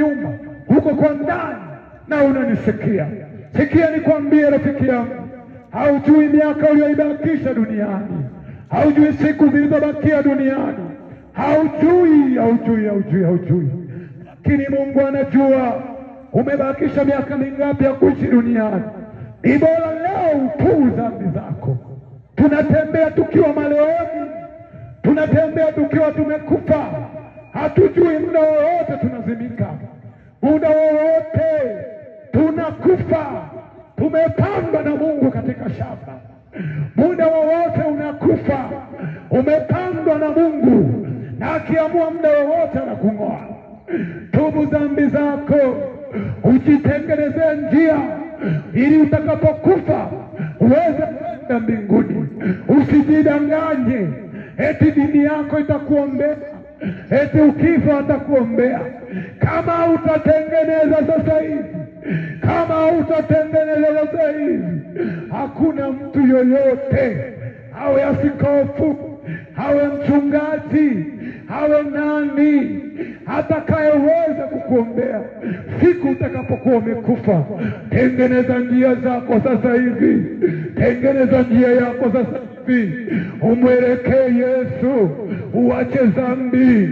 nyuma, huko kwa ndani, na unanisikia. Sikia nikwambie, rafiki yangu, haujui miaka uliyoibakisha duniani, haujui siku zilizobakia duniani, haujui. Lakini Mungu anajua umebakisha miaka mingapi ya kuishi duniani. Ni bora leo utubu dhambi zako. Tunatembea tukiwa malewani, tunatembea tukiwa tumekufa, hatujui muda wowote tunazimika, muda wowote tunakufa. Tumepandwa na Mungu katika shamba, muda wowote unakufa. Umepandwa na Mungu, na akiamua muda wowote anakung'oa. Tubu dhambi zako, ujitengenezee njia ili utakapokufa uweze kwenda mbinguni. Usijidanganye eti dini yako itakuombea, eti ukifa atakuombea. Kama utatengeneza sasa hivi, hakuna mtu yoyote, awe askofu, awe mchungaji, awe nani, atakayeweza kukuombea siku utakapokuwa umekufa. Tengeneza njia zako sasa hivi, tengeneza njia yako sasa hivi, umwelekee Yesu, uache dhambi.